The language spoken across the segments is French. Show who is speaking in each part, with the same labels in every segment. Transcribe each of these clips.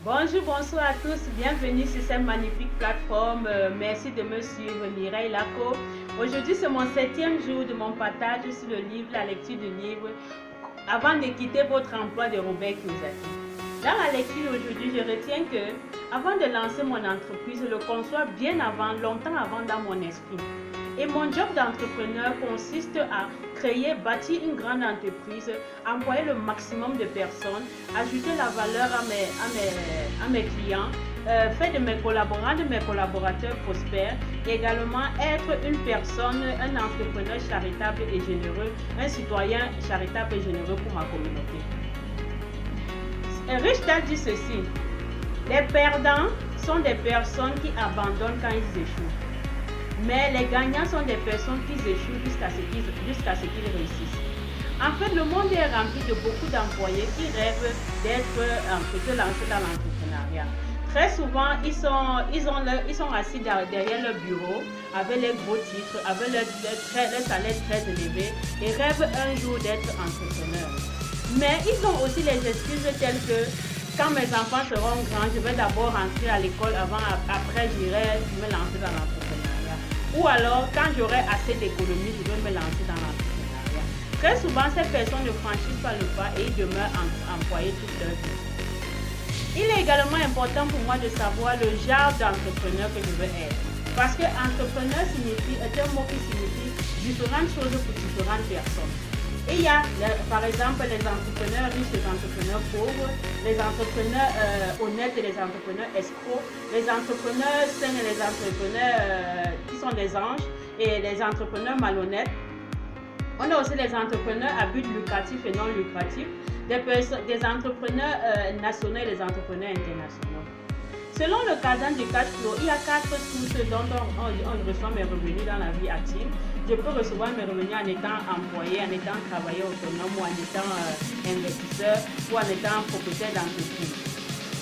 Speaker 1: Bonjour, bonsoir à tous, bienvenue sur cette magnifique plateforme. Merci de me suivre, Mireille Laco. Aujourd'hui, c'est mon 7e jour de mon partage sur le livre, la lecture du livre Avant de quitter votre emploi de Robert Kiyosaki. Dans la lecture aujourd'hui, je retiens que avant de lancer mon entreprise, je le conçois bien avant, longtemps avant dans mon esprit. Et mon job d'entrepreneur consiste à créer, bâtir une grande entreprise, employer le maximum de personnes, ajouter la valeur à mes clients, faire de mes collaborateurs prospères, également être une personne, un entrepreneur charitable et généreux, un citoyen charitable et généreux pour ma communauté. Rich Dad dit ceci: les perdants sont des personnes qui abandonnent quand ils échouent. Mais les gagnants sont des personnes qui échouent jusqu'à ce qu'ils réussissent. En fait, le monde est rempli de beaucoup d'employés qui rêvent de lancer dans l'entrepreneuriat. Très souvent, ils sont assis derrière leur bureau avec les gros titres, avec leur salaire très élevé et rêvent un jour d'être entrepreneurs. Mais ils ont aussi les excuses telles que quand mes enfants seront grands, je vais d'abord rentrer à l'école après j'irai me lancer dans l'entrepreneuriat. Ou alors, quand j'aurai assez d'économies, je vais me lancer dans l'entrepreneuriat. Très souvent, ces personnes ne franchissent pas le pas et ils demeurent employés toute leur vie. Il est également important pour moi de savoir le genre d'entrepreneur que je veux être. Parce que entrepreneur est un mot qui signifie différentes choses pour différentes personnes. Et il y a, par exemple, les entrepreneurs riches, les entrepreneurs pauvres, les entrepreneurs honnêtes et les entrepreneurs escrocs, les entrepreneurs sains et les entrepreneurs qui sont des anges et les entrepreneurs malhonnêtes. On a aussi les entrepreneurs à but lucratif et non lucratif, des entrepreneurs nationaux et les entrepreneurs internationaux. Selon le cadran du cash flow, il y a 4 sources dont on reçoit mes revenus dans la vie active. Je peux recevoir mes revenus en étant employé, en étant travailleur autonome ou en étant investisseur ou en étant propriétaire d'entreprise.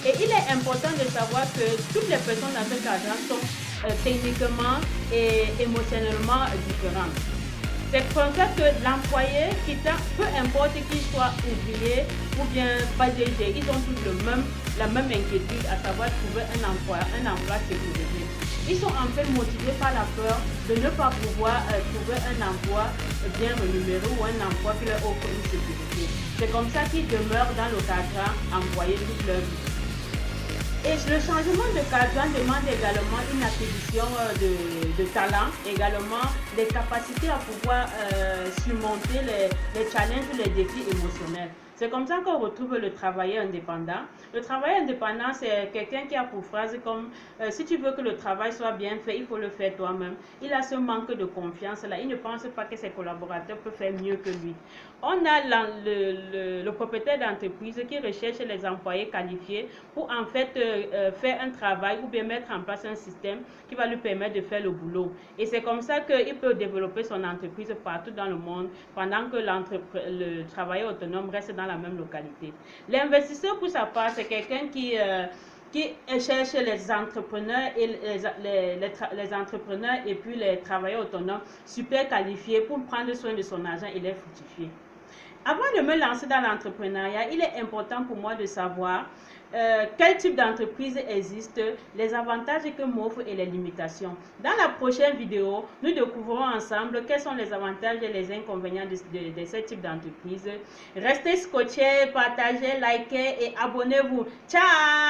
Speaker 1: Et il est important de savoir que toutes les personnes dans ce cadran sont techniquement et émotionnellement différentes. C'est comme ça que l'employé, peu importe qu'il soit ouvrier ou bien PDG, ils ont tous la même inquiétude, à savoir trouver un emploi sécurisé. Ils sont en fait motivés par la peur de ne pas pouvoir trouver un emploi bien rémunéré ou un emploi qui leur offre une sécurité. C'est comme ça qu'ils demeurent dans le cadran employé toute leur vie. Et le changement de cadran demande également une acquisition de talent, également des capacités à pouvoir surmonter les challenges ou les défis émotionnels. C'est comme ça qu'on retrouve le travailleur indépendant. Le travailleur indépendant, c'est quelqu'un qui a pour phrase comme si tu veux que le travail soit bien fait, il faut le faire toi-même. Il a ce manque de confiance là. Il ne pense pas que ses collaborateurs peuvent faire mieux que lui. On a le propriétaire d'entreprise qui recherche les employés qualifiés pour en fait faire un travail ou bien mettre en place un système qui va lui permettre de faire le boulot. Et c'est comme ça qu'il peut développer son entreprise partout dans le monde pendant que le travailleur autonome reste dans la même localité. L'investisseur, pour sa part, c'est quelqu'un qui cherche les entrepreneurs et puis les travailleurs autonomes super qualifiés pour prendre soin de son argent et les fructifier. Avant de me lancer dans l'entrepreneuriat, il est important pour moi de savoir quel type d'entreprise existe, les avantages que m'offre et les limitations. Dans la prochaine vidéo, nous découvrons ensemble quels sont les avantages et les inconvénients de ce type d'entreprise. Restez scotchés, partagez, likez et abonnez-vous. Ciao!